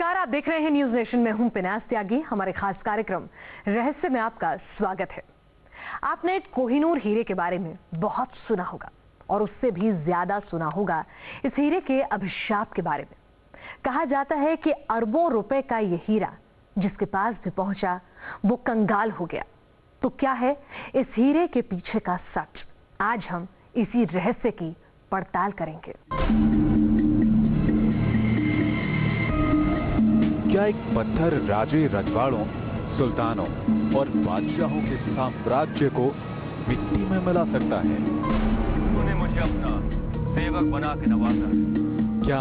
नमस्कार, आप देख रहे हैं न्यूज नेशन में हूं पिनास त्यागी। हमारे खास कार्यक्रम रहस्य में आपका स्वागत है। आपने कोहिनूर हीरे के बारे में बहुत सुना होगा और उससे भी ज्यादा सुना होगा इस हीरे के अभिशाप के बारे में। कहा जाता है कि अरबों रुपए का ये हीरा जिसके पास भी पहुंचा वो कंगाल हो गया। तो क्या है इस हीरे के पीछे का सच? आज हम इसी रहस्य की पड़ताल करेंगे। क्या एक पत्थर राजे, रजवाड़ों, सुल्तानों और बादशाहों के साम्राज्य को मिट्टी में मिला सकता है? तूने मुझे अपना सेवक बना के नवाजा। क्या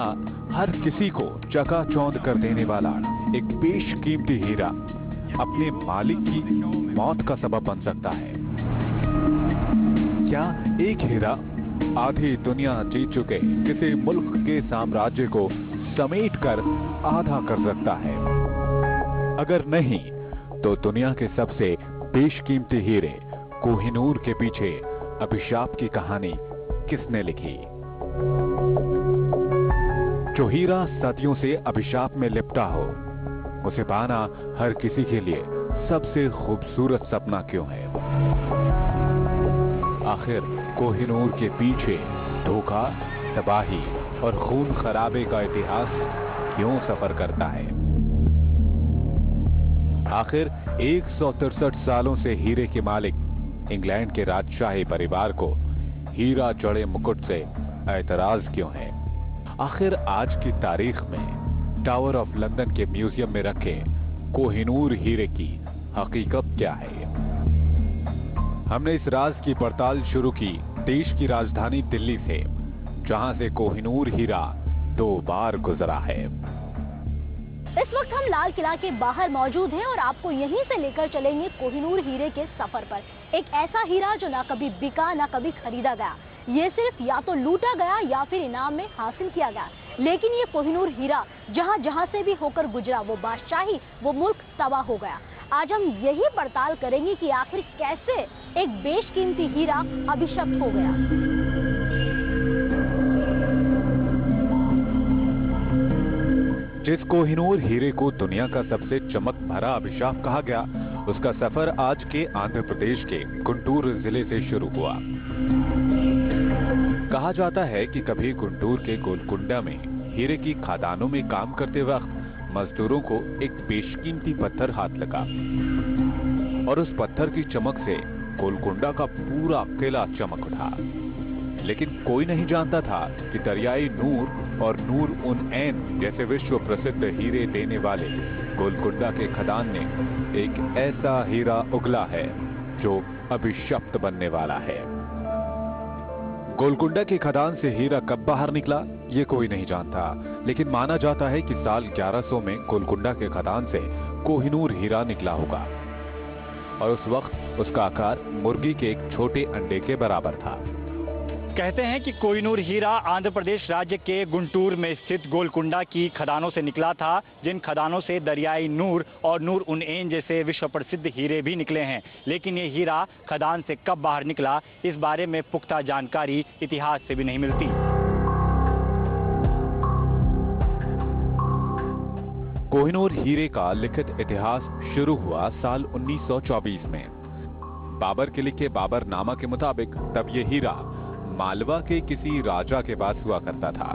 हर किसी को चकाचौंध कर देने वाला एक बेशकीमती हीरा अपने मालिक की मौत का सबब बन सकता है? क्या एक हीरा आधी दुनिया जीत चुके किसी मुल्क के साम्राज्य को समेटकर आधा कर सकता है? अगर नहीं, तो दुनिया के सबसे बेशकीमती हीरे कोहिनूर के पीछे अभिशाप की कहानी किसने लिखी? जो हीरा सदियों से अभिशाप में लिपटा हो, उसे पाना हर किसी के लिए सबसे खूबसूरत सपना क्यों है? आखिर कोहिनूर के पीछे धोखा, तबाही और खून खराबे का इतिहास क्यों सफर करता है? आखिर 163 सालों से हीरे के मालिक इंग्लैंड के राजशाही परिवार को हीरा जड़े मुकुट से ऐतराज क्यों है? आखिर आज की तारीख में टावर ऑफ लंदन के म्यूजियम में रखे कोहिनूर हीरे की हकीकत क्या है? हमने इस राज की पड़ताल शुरू की देश की राजधानी दिल्ली से, जहां से कोहिनूर हीरा 2 बार गुजरा है। इस वक्त हम लाल किला के बाहर मौजूद हैं और आपको यहीं से लेकर चलेंगे कोहिनूर हीरे के सफर पर। एक ऐसा हीरा जो ना कभी बिका ना कभी खरीदा गया, ये सिर्फ या तो लूटा गया या फिर इनाम में हासिल किया गया। लेकिन ये कोहिनूर हीरा जहां जहां से भी होकर गुजरा, वो बादशाही, वो मुल्क तबाह हो गया। आज हम यही पड़ताल करेंगे कि आखिर कैसे एक बेशकीमती हीरा अभिशप्त हो गया। जिस कोहिनूर हीरे को दुनिया का सबसे चमक भरा अभिशाप कहा गया, उसका सफर आज के आंध्र प्रदेश के गुंटूर जिले से शुरू हुआ। कहा जाता है कि कभी गुंटूर के गोलकुंडा में हीरे की खदानों में काम करते वक्त मजदूरों को एक बेशकीमती पत्थर हाथ लगा और उस पत्थर की चमक से गोलकुंडा का पूरा किला चमक उठा। लेकिन कोई नहीं जानता था कि दरियाई नूर और नूर उन ऐन जैसे विश्व प्रसिद्ध हीरे देने वाले गोलकुंडा के खदान ने एक ऐसा हीरा उगला है जो अभिशप्त बनने वाला है। गोलकुंडा के खदान से हीरा कब बाहर निकला, ये कोई नहीं जानता, लेकिन माना जाता है कि साल 1100 में गोलकुंडा के खदान से कोहिनूर हीरा निकला होगा और उस वक्त उसका आकार मुर्गी के एक छोटे अंडे के बराबर था। कहते हैं कि कोहिनूर हीरा आंध्र प्रदेश राज्य के गुंटूर में स्थित गोलकुंडा की खदानों से निकला था, जिन खदानों से दरियाई नूर और नूर उन ऐन जैसे विश्व प्रसिद्ध हीरे भी निकले हैं। लेकिन ये हीरा खदान से कब बाहर निकला, इस बारे में पुख्ता जानकारी इतिहास से भी नहीं मिलती। कोहिनूर हीरे का लिखित इतिहास शुरू हुआ साल 1924 में। बाबर के लिखे बाबरनामा के मुताबिक तब ये हीरा मालवा के किसी राजा के पास हुआ करता था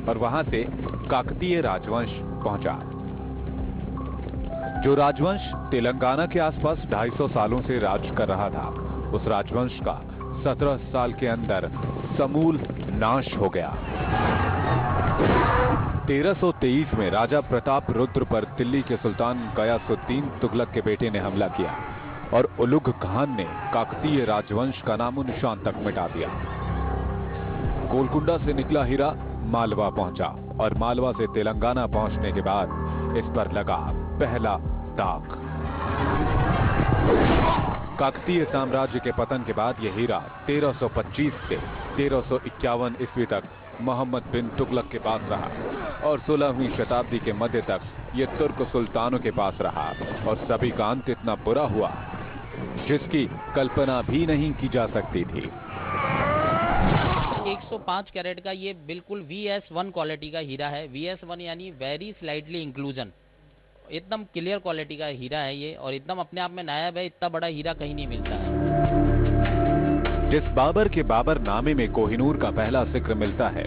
और वहां से काकतीय राजवंश पहुंचा। जो राजवंश तेलंगाना के आसपास 250 सालों से राज कर रहा था, उस राजवंश का 17 साल के अंदर समूल नाश हो गया। 1323 में राजा प्रताप रुद्र पर दिल्ली के सुल्तान गयासुद्दीन तुगलक के बेटे ने हमला किया और उलुग खान ने काकतीय राजवंश का नामो निशान तक मिटा दिया। गोलकुंडा से निकला हीरा मालवा पहुंचा और मालवा से तेलंगाना पहुंचने के बाद इस पर लगा पहला दाग। काकतीय साम्राज्य के पतन के बाद यह हीरा 1325 से 1351 ईस्वी तक मोहम्मद बिन तुगलक के पास रहा और 16वीं शताब्दी के मध्य तक यह तुर्क सुल्तानों के पास रहा और सभी का अंत इतना बुरा हुआ जिसकी कल्पना भी नहीं की जा सकती थी। 105 कैरेट का ये बिल्कुल VS1 क्वालिटी का हीरा है। VS1 यानी वेरी स्लाइटली इंक्लूजन, एकदम क्लियर क्वालिटी का हीरा है ये, और एकदम अपने आप में नायाब है। इतना बड़ा हीरा कहीं नहीं मिलता है। जिस बाबर के बाबर नामे में कोहिनूर का पहला जिक्र मिलता है,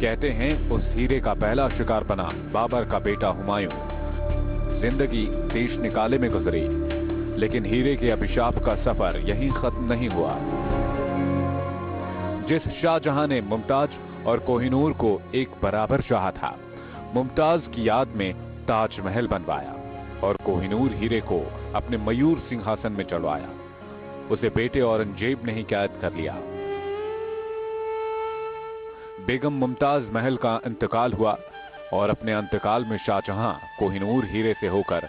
कहते हैं उस हीरे का पहला शिकार बना बाबर का बेटा हुमायूं। जिंदगी देश निकाले में गुजरी, लेकिन हीरे के अभिशाप का सफर यहीं खत्म नहीं हुआ। जिस शाहजहां ने मुमताज और कोहिनूर को एक बराबर चाहा था, मुमताज की याद में ताजमहल बनवाया और कोहिनूर हीरे को अपने मयूर सिंहासन में चढ़वाया, उसे बेटे औरंगजेब ने ही कैद कर लिया। बेगम मुमताज महल का इंतकाल हुआ और अपने इंतकाल में शाहजहां कोहिनूर हीरे से होकर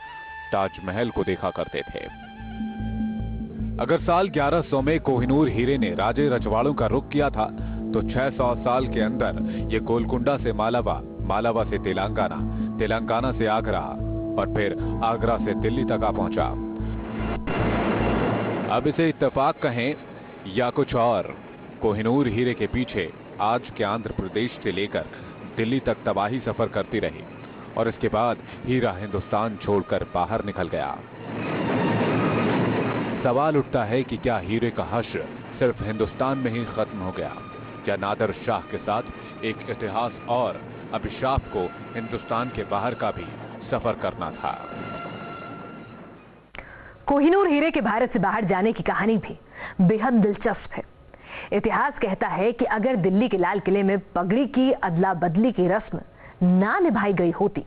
ताजमहल को देखा करते थे। अगर साल 1100 में कोहिनूर हीरे ने राजे रजवाड़ों का रुख किया था, तो 600 साल के अंदर ये गोलकुंडा से मालावा, मालावा से तेलंगाना, तेलंगाना से आगरा और फिर आगरा से दिल्ली तक आ पहुंचा। अब इसे इत्तेफाक कहें या कुछ और, कोहिनूर हीरे के पीछे आज के आंध्र प्रदेश से लेकर दिल्ली तक तबाही सफर करती रही और इसके बाद हीरा हिंदुस्तान छोड़कर बाहर निकल गया। सवाल उठता है कि क्या हीरे का हश्र सिर्फ हिंदुस्तान में ही खत्म हो गया, या नादिर शाह के साथ एक इतिहास और अभिशाप को हिंदुस्तान के बाहर का भी सफर करना था। कोहिनूर हीरे के भारत से बाहर जाने की कहानी भी बेहद दिलचस्प है। इतिहास कहता है कि अगर दिल्ली के लाल किले में पगड़ी की अदला बदली की रस्म ना निभाई गई होती,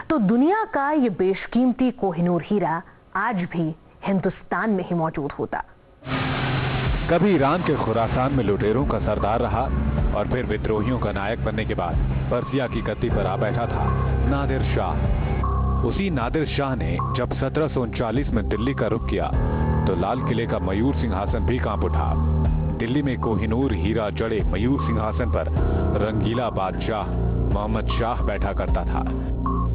तो दुनिया का ये बेशकीमती कोहिनूर हीरा आज भी हिंदुस्तान में ही मौजूद होता। कभी ईरान के खुरासान में लुटेरों का सरदार रहा और फिर विद्रोहियों का नायक बनने के बाद पर्सिया की गद्दी पर आ बैठा था नादिर शाह। उसी नादिर शाह ने जब 1739 में दिल्ली का रुख किया, तो लाल किले का मयूर सिंहासन भी कांप उठा। दिल्ली में कोहिनूर हीरा जड़े मयूर सिंहासन पर रंगीला बादशाह मोहम्मद शाह बैठा करता था,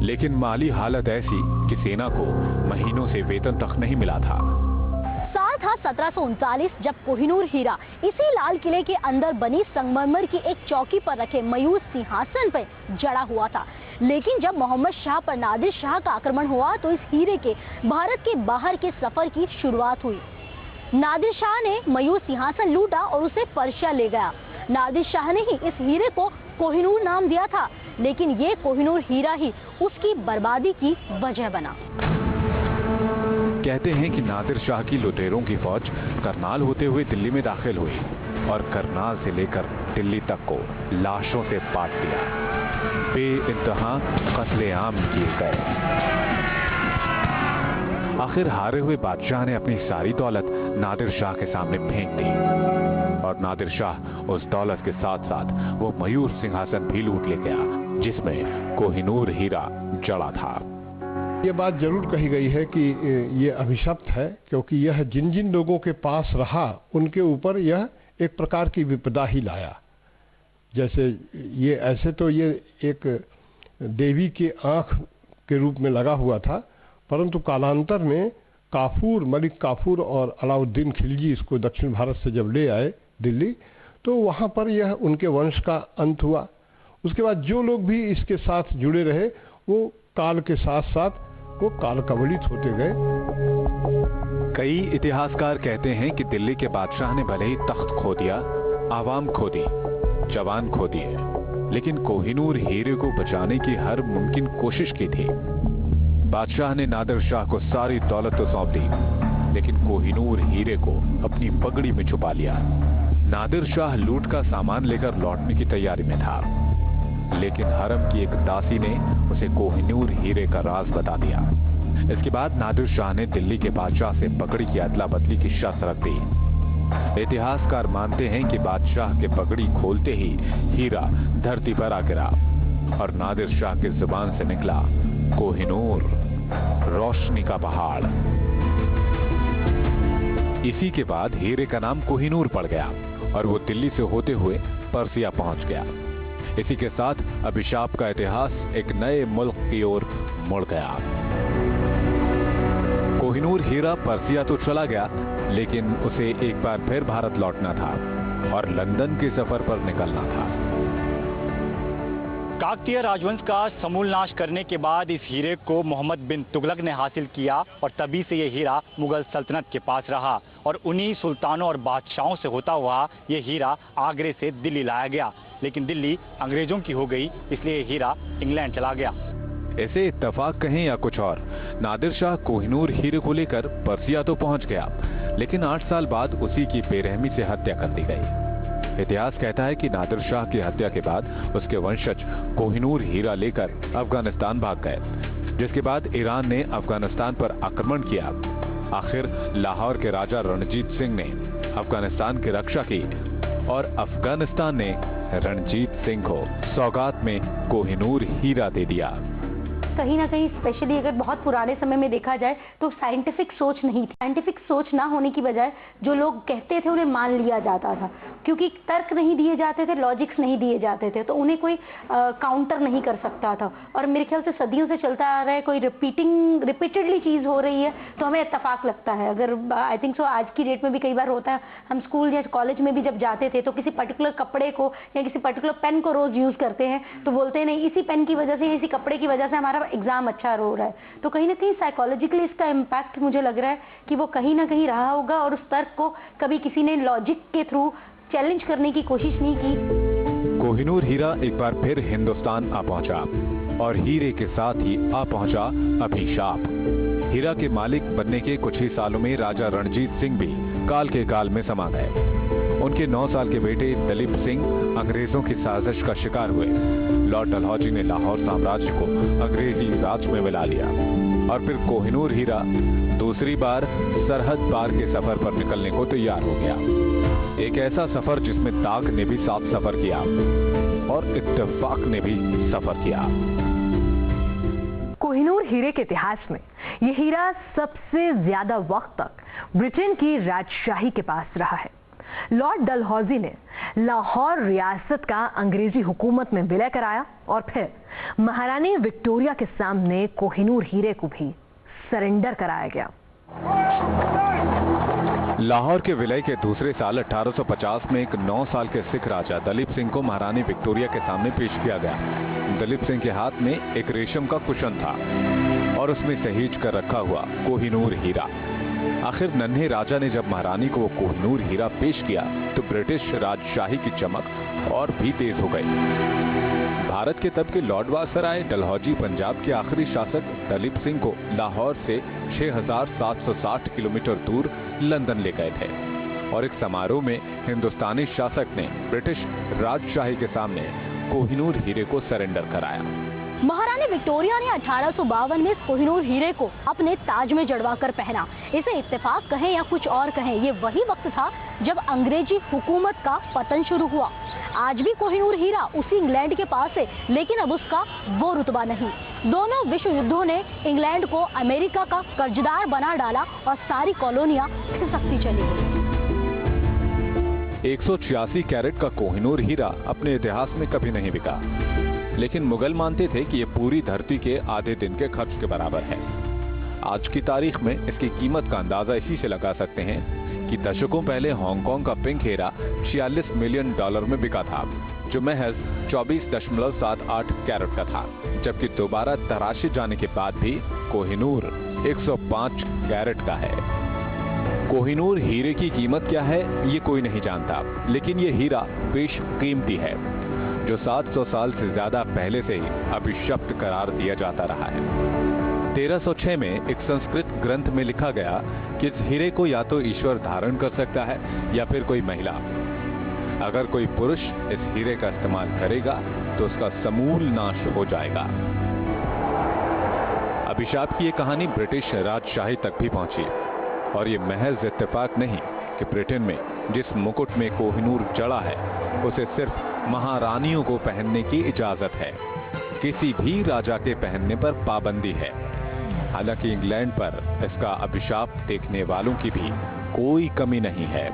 लेकिन माली हालत ऐसी कि सेना को महीनों से वेतन तक नहीं मिला था। साल था 1739, जब कोहिनूर हीरा इसी लाल किले के अंदर बनी संगमरमर की एक चौकी पर रखे मयूर सिंहासन पर जड़ा हुआ था। लेकिन जब मोहम्मद शाह पर नादिर शाह का आक्रमण हुआ, तो इस हीरे के भारत के बाहर के सफर की शुरुआत हुई। नादिर शाह ने मयूर सिंहासन लूटा और उसे पर्शिया ले गया। नादिर शाह ने ही इस हीरे को कोहिनूर नाम दिया था, लेकिन ये कोहिनूर हीरा ही उसकी बर्बादी की वजह बना। कहते हैं कि नादिर शाह की लुटेरों की फौज करनाल होते हुए दिल्ली में दाखिल हुई और करनाल से लेकर दिल्ली तक को लाशों से पाट दिया। बेइंतहा कत्लेआम किए गए। आखिर हारे हुए बादशाह ने अपनी सारी दौलत नादिर शाह के सामने फेंक दी और नादिर शाह उस दौलत के साथ साथ वो मयूर सिंहासन भी लूट ले गया, जिसमें कोहिनूर हीरा जड़ा था। ये बात जरूर कही गई है कि ये अभिशप्त है, क्योंकि यह जिन जिन लोगों के पास रहा उनके ऊपर यह एक प्रकार की विपदा ही लाया। जैसे ये ऐसे तो ये एक देवी के आंख के रूप में लगा हुआ था, परंतु कालांतर में काफूर, मलिक काफूर और अलाउद्दीन खिलजी इसको दक्षिण भारत से जब ले आए दिल्ली, तो वहाँ पर यह उनके वंश का अंत हुआ। उसके बाद जो लोग भी इसके साथ जुड़े रहे, वो काल के साथ साथ वो काल कवलित होते गए। कई इतिहासकार कहते हैं कि दिल्ली के बादशाह ने भले ही तख्त खो दिया, आवाम खो दी, जवान खो दिए, लेकिन कोहिनूर हीरे को बचाने की हर मुमकिन कोशिश की थी। बादशाह ने नादिर शाह को सारी दौलत तो सौंप दी, लेकिन कोहिनूर हीरे को अपनी पगड़ी में छुपा लिया। नादिर शाह लूट का सामान लेकर लौटने की तैयारी में था, लेकिन हरम की एक दासी ने उसे कोहिनूर हीरे का राज बता दिया। इसके बाद नादिर शाह ने दिल्ली के बादशाह से पगड़ी की अदला बदली की शर्त रख दी। इतिहासकार मानते हैं कि बादशाह के पगड़ी खोलते ही हीरा धरती पर आ गिरा और नादिर शाह की जुबान से निकला कोहिनूर, रोशनी का पहाड़। इसी के बाद हीरे का नाम कोहिनूर पड़ गया और वो दिल्ली से होते हुए पर्सिया पहुंच गया। इसी के साथ अभिशाप का इतिहास एक नए मुल्क की ओर मुड़ गया। कोहिनूर हीरा पर्सिया तो चला गया, लेकिन उसे एक बार फिर भारत लौटना था। और लंदन के सफर पर निकलना था। काकतीय राजवंश का समूल नाश करने के बाद इस हीरे को मोहम्मद बिन तुगलक ने हासिल किया और तभी से ये हीरा मुगल सल्तनत के पास रहा और उन्हीं सुल्तानों और बादशाहों से होता हुआ ये हीरा आगरे से दिल्ली लाया गया, लेकिन दिल्ली अंग्रेजों की हो गई, इसलिए हीरा इंग्लैंड चला गया। ऐसे इत्तेफाक कहें या कुछ और, नादिर शाह कोहिनूर हीरे को लेकर पर्सिया तो पहुंच गया, लेकिन 8 साल बाद उसी की बेरहमी से हत्या कर दी गई। इतिहास कहता है कि नादिर शाह की हत्या के बाद उसके वंशज कोहिनूर हीरा लेकर अफगानिस्तान भाग गए, जिसके बाद ईरान ने अफगानिस्तान पर आक्रमण किया। आखिर लाहौर के राजा रणजीत सिंह ने अफगानिस्तान की रक्षा की और अफगानिस्तान ने रणजीत सिंह को सौगात में कोहिनूर हीरा दे दिया। कहीं ना कहीं स्पेशली अगर बहुत पुराने समय में देखा जाए तो साइंटिफिक सोच नहीं थी। साइंटिफिक सोच ना होने की बजाय जो लोग कहते थे उन्हें मान लिया जाता था, क्योंकि तर्क नहीं दिए जाते थे, लॉजिक्स नहीं दिए जाते थे, तो उन्हें कोई काउंटर नहीं कर सकता था। और मेरे ख्याल से सदियों से चलता आ रहा है, कोई रिपीटेडली चीज़ हो रही है तो हमें इत्तेफाक लगता है। अगर आई थिंक सो आज की डेट में भी कई बार होता है, हम स्कूल या कॉलेज में भी जब जाते थे तो किसी पर्टिकुलर कपड़े को या किसी पर्टिकुलर पेन को रोज यूज़ करते हैं तो बोलते हैं नहीं, इसी पेन की वजह से, इसी कपड़े की वजह से हमारा एग्जाम अच्छा हो रहा है। तो कहीं ना कहीं साइकोलॉजिकली इसका इम्पैक्ट मुझे लग रहा है कि वो कहीं ना कहीं रहा होगा और उस तर्क को कभी किसी ने लॉजिक के थ्रू चैलेंज करने की कोशिश नहीं की। कोहिनूर हीरा एक बार फिर हिंदुस्तान आ पहुंचा और हीरे के साथ ही आ पहुंचा अभिशाप। हीरा के मालिक बनने के कुछ ही सालों में राजा रणजीत सिंह भी काल के काल में समा गए। उनके 9 साल के बेटे दलीप सिंह अंग्रेजों की साजिश का शिकार हुए। लॉर्ड डलहौजी ने लाहौर साम्राज्य को अंग्रेजी राज में मिला लिया और फिर कोहिनूर हीरा दूसरी बार सरहद पार के सफर पर निकलने को तैयार हो गया। एक ऐसा सफर जिसमें ताक ने भी साथ सफर किया और इत्तेफाक ने भी सफर किया। कोहिनूर हीरे के इतिहास में यह हीरा सबसे ज्यादा वक्त तक ब्रिटेन की राजशाही के पास रहा है। लॉर्ड डलहौजी ने लाहौर रियासत का अंग्रेजी हुकूमत में विलय कराया और फिर महारानी विक्टोरिया के सामने कोहिनूर हीरे को भी सरेंडर कराया गया। लाहौर के विलय के दूसरे साल 1850 में एक 9 साल के सिख राजा दलीप सिंह को महारानी विक्टोरिया के सामने पेश किया गया। दलीप सिंह के हाथ में एक रेशम का कुशन था और उसमें सहेज कर रखा हुआ कोहिनूर हीरा। आखिर नन्हे राजा ने जब महारानी को वो कोहिनूर हीरा पेश किया तो ब्रिटिश राजशाही की चमक और भी तेज हो गई। भारत के तब के लॉर्ड वायसराय डलहौजी पंजाब के आखिरी शासक दलीप सिंह को लाहौर से 6760 किलोमीटर दूर लंदन ले गए थे और एक समारोह में हिंदुस्तानी शासक ने ब्रिटिश राजशाही के सामने कोहिनूर हीरे को सरेंडर कराया। महारानी विक्टोरिया ने 1852 में कोहिनूर हीरे को अपने ताज में जड़वा कर पहना। इसे इत्तेफाक कहें या कुछ और कहें, ये वही वक्त था जब अंग्रेजी हुकूमत का पतन शुरू हुआ। आज भी कोहिनूर हीरा उसी इंग्लैंड के पास है, लेकिन अब उसका वो रुतबा नहीं। दोनों विश्व युद्धों ने इंग्लैंड को अमेरिका का कर्जदार बना डाला और सारी कॉलोनियां खिसकती चली गई। 186 कैरेट का कोहिनूर हीरा अपने इतिहास में कभी नहीं बिका, लेकिन मुगल मानते थे कि यह पूरी धरती के आधे दिन के खर्च के बराबर है। आज की तारीख में इसकी कीमत का अंदाजा इसी से लगा सकते हैं कि दशकों पहले हांगकांग का पिंक हीरा $46 मिलियन में बिका था, जो महज 24.78 कैरेट का था, जबकि दोबारा तराशे जाने के बाद भी कोहिनूर 105 कैरेट का है। कोहिनूर हीरे की कीमत क्या है ये कोई नहीं जानता, लेकिन ये हीरा बेशकीमती है, जो 700 साल से ज्यादा पहले से ही अभिशप्त करार दिया जाता रहा है। 1306 में एक संस्कृत ग्रंथ में लिखा गया कि इस हीरे को या तो ईश्वर धारण कर सकता है या फिर कोई महिला। अगर कोई पुरुष इस हीरे का इस्तेमाल करेगा तो उसका समूल नाश हो जाएगा। अभिशाप की ये कहानी ब्रिटिश राजशाही तक भी पहुंची और ये महज इत्तेफाक नहीं कि ब्रिटेन में जिस मुकुट में कोहिनूर जड़ा है उसे सिर्फ महारानियों को पहनने की इजाजत है, किसी भी राजा के पहनने पर पाबंदी है। हालांकि इंग्लैंड पर इसका अभिशाप देखने वालों की भी कोई कमी नहीं है।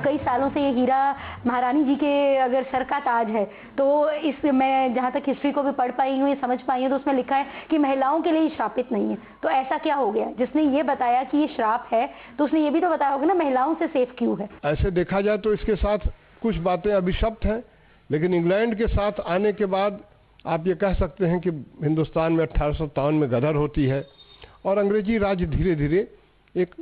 कई सालों से ये हीरा महारानी जी के अगर सर का ताज है, तो इस मैं जहाँ तक हिस्ट्री को भी पढ़ पाई हूँ, समझ पाई हूँ, तो उसमें लिखा है कि महिलाओं के लिए श्रापित नहीं है। तो ऐसा क्या हो गया जिसने ये बताया कि ये श्राप है, तो उसने ये भी तो बताया होगा ना महिलाओं से सेफ क्यों है। ऐसे देखा जाए तो इसके साथ कुछ बातें अभिशप्त हैं, लेकिन इंग्लैंड के साथ आने के बाद आप ये कह सकते हैं कि हिंदुस्तान में 1857 में गदर होती है और अंग्रेजी राज्य धीरे धीरे एक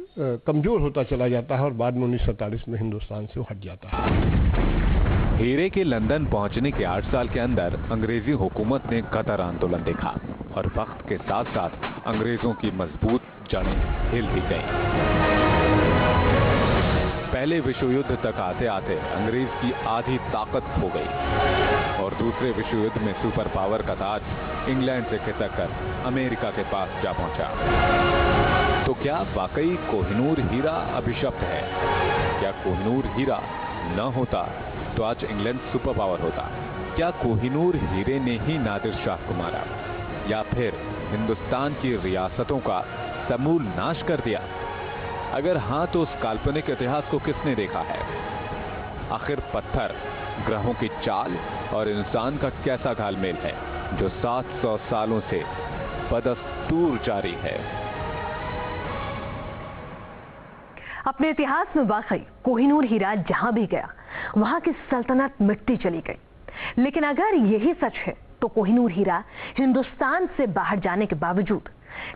कमजोर होता चला जाता है और बाद में 1947 में हिंदुस्तान से हट जाता है। हीरे के लंदन पहुंचने के 8 साल के अंदर अंग्रेजी हुकूमत ने गदर आंदोलन देखा और वक्त के साथ साथ अंग्रेजों की मजबूत जड़ें हिल भी गईं। पहले विश्व युद्ध तक आते आते अंग्रेज की आधी ताकत खो गई और दूसरे विश्व युद्ध में सुपर पावर का ताज इंग्लैंड से खिसक कर अमेरिका के पास जा पहुंचा। तो क्या वाकई कोहिनूर हीरा अभिशप्त है? क्या कोहिनूर हीरा न होता तो आज इंग्लैंड सुपर पावर होता? क्या कोहिनूर हीरे ने ही नादिर शाह को मारा या फिर हिंदुस्तान की रियासतों का समूल नाश कर दिया? अगर हां तो उस काल्पनिक इतिहास को किसने देखा है? आखिर पत्थर, ग्रहों की चाल और इंसान का कैसा घालमेल है जो 700 सालों से बदस्तूर जारी है? अपने इतिहास में वाकई कोहिनूर हीरा जहां भी गया वहां की सल्तनत मिटती चली गई। लेकिन अगर यही सच है तो कोहिनूर हीरा हिंदुस्तान से बाहर जाने के बावजूद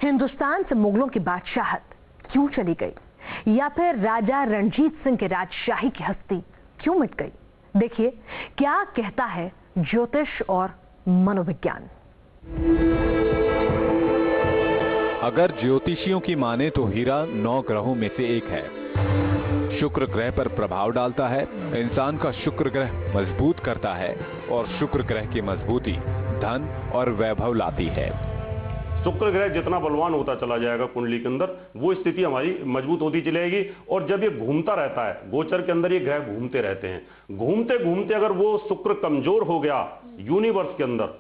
हिंदुस्तान से मुगलों की बादशाहत क्यों चली गई, या फिर राजा रणजीत सिंह के राजशाही की हस्ती क्यों मिट गई? देखिए क्या कहता है ज्योतिष और मनोविज्ञान। अगर ज्योतिषियों की माने तो हीरा 9 ग्रहों में से एक है। शुक्र ग्रह पर प्रभाव डालता है, इंसान का शुक्र ग्रह मजबूत करता है और शुक्र ग्रह की मजबूती धन और वैभव लाती है। शुक्र ग्रह जितना बलवान होता चला जाएगा कुंडली के अंदर, वो स्थिति हमारी मजबूत होती चलेगी। और जब ये घूमता रहता है, गोचर के अंदर ये ग्रह घूमते रहते हैं, घूमते घूमते अगर वो शुक्र कमजोर हो गया यूनिवर्स के अंदर,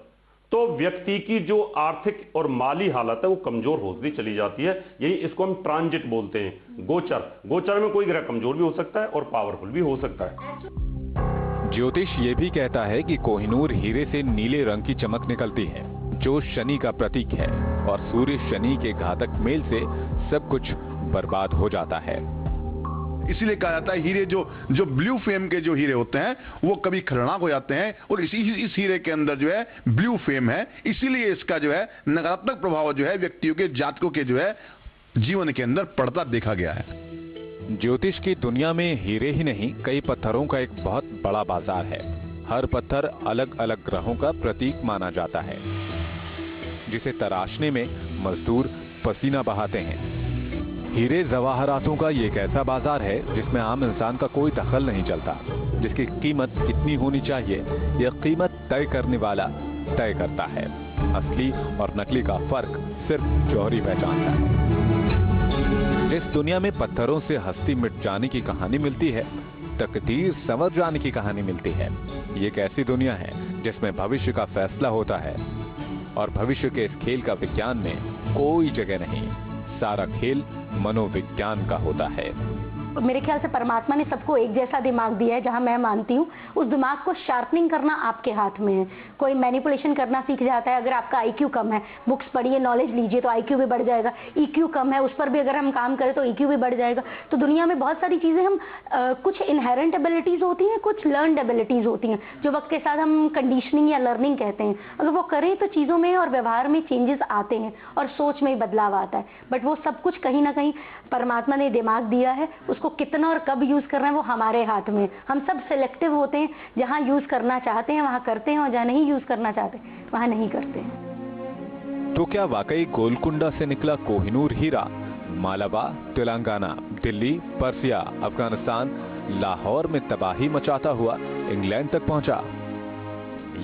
तो व्यक्ति की जो आर्थिक और माली हालत है वो कमजोर होती चली जाती है। यही इसको हम ट्रांजिट बोलते हैं, गोचर। गोचर में कोई ग्रह कमजोर भी हो सकता है और पावरफुल भी हो सकता है। ज्योतिष ये भी कहता है कि कोहिनूर हीरे से नीले रंग की चमक निकलती है जो शनि का प्रतीक है और सूर्य शनि के घातक मेल से सब कुछ बर्बाद हो जाता है। इसीलिए कहा जाता है हीरे जो ब्लू फेम के जो हीरे होते हैं वो कभी खतरनाक हो जाते हैं, और इस हीरे के अंदर जो है ब्लू फेम है, इसीलिए इसका जो है नकारात्मक प्रभाव जो है व्यक्तियों के जातकों के जो है जीवन के अंदर पड़ता देखा गया है। ज्योतिष की दुनिया में हीरे ही नहीं कई पत्थरों का एक बहुत बड़ा बाजार है। हर पत्थर अलग अलग ग्रहों का प्रतीक माना जाता है जिसे तराशने में मजदूर पसीना बहाते हैं। हीरे जवाहरातों का ये एक ऐसा बाजार है जिसमें आम इंसान का कोई दखल नहीं चलता। जिसकी कीमत कितनी होनी चाहिए यह कीमत तय करने वाला तय करता है। असली और नकली का फर्क सिर्फ जौहरी पहचानता है। इस दुनिया में पत्थरों से हस्ती मिट जाने की कहानी मिलती है, तकदीर संवर जाने की कहानी मिलती है। ये एक ऐसी दुनिया है जिसमें भविष्य का फैसला होता है और भविष्य के इस खेल का विज्ञान में कोई जगह नहीं। सारा खेल मनोविज्ञान का होता है। मेरे ख्याल से परमात्मा ने सबको एक जैसा दिमाग दिया है, जहां मैं मानती हूँ उस दिमाग को शार्पनिंग करना आपके हाथ में है। कोई मैनिपुलेशन करना सीख जाता है। अगर आपका IQ कम है, बुक्स पढ़िए, नॉलेज लीजिए तो IQ भी बढ़ जाएगा। EQ कम है, उस पर भी अगर हम काम करें तो EQ भी बढ़ जाएगा। तो दुनिया में बहुत सारी चीजें हम कुछ इनहेरेंट एबिलिटीज होती हैं, कुछ लर्नड एबिलिटीज होती हैं, जो वक्त के साथ हम कंडीशनिंग या लर्निंग कहते हैं। अगर वो करें तो चीजों में और व्यवहार में चेंजेस आते हैं और सोच में बदलाव आता है। बट वो सब कुछ कहीं ना कहीं परमात्मा ने दिमाग दिया है, उसको कितना और कब यूज करना है वो हमारे हाथ में। हम सब सिलेक्टिव होते हैं, जहां यूज करना चाहते हैं वहां करते हैं और जहां नहीं यूज करना चाहते वहां नहीं करते हैं। तो क्या वाकई गोलकुंडा से निकला कोहिनूर हीरा मालाबा, तेलंगाना, दिल्ली, पर्सिया, अफगानिस्तान, लाहौर में तबाही मचाता हुआ इंग्लैंड तक पहुंचा,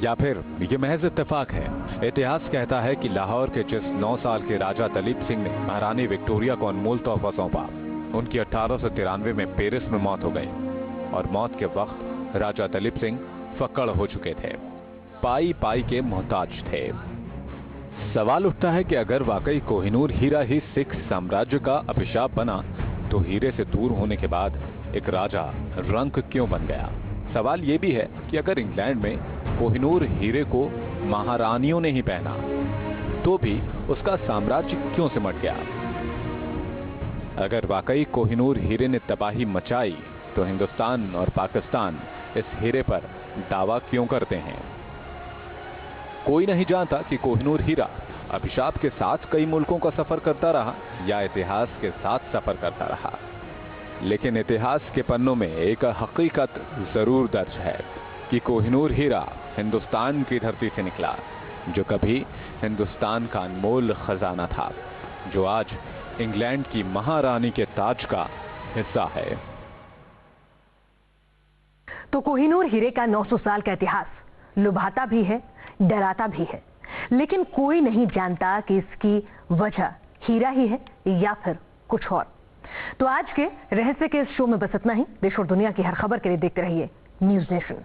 या फिर ये महज इत्तेफाक है? इतिहास कहता है कि लाहौर के जिस 9 साल के राजा दलीप सिंह ने महारानी विक्टोरिया को अनमोल तोहफा सौंपा, उनकी 1893 में पेरिस में मौत हो गई और मौत के वक्त राजा दलीप सिंह फक्कड़ हो चुके थे, पाई पाई के मोहताज थे। सवाल उठता है कि अगर वाकई कोहिनूर हीरा ही सिख साम्राज्य का अभिशाप बना तो हीरे से दूर होने के बाद एक राजा रंक क्यों बन गया? सवाल ये भी है कि अगर इंग्लैंड में कोहिनूर हीरे को महारानियों ने ही पहना तो भी उसका साम्राज्य क्यों सिमट गया? अगर वाकई कोहिनूर हीरे ने तबाही मचाई तो हिंदुस्तान और पाकिस्तान इस हीरे पर दावा क्यों करते हैं? कोई नहीं जानता कि कोहिनूर हीरा अभिशाप के साथ कई मुल्कों का सफर करता रहा या इतिहास के साथ सफर करता रहा, लेकिन इतिहास के पन्नों में एक हकीकत जरूर दर्ज है कि कोहिनूर हीरा हिंदुस्तान की धरती से निकला, जो कभी हिंदुस्तान का अनमोल खजाना था, जो आज इंग्लैंड की महारानी के ताज का हिस्सा है। तो कोहिनूर हीरे का 900 साल का इतिहास लुभाता भी है, डराता भी है, लेकिन कोई नहीं जानता कि इसकी वजह हीरा ही है या फिर कुछ और। तो आज के रहस्य के इस शो में बस इतना ही। देश और दुनिया की हर खबर के लिए देखते रहिए न्यूज़ नेशन।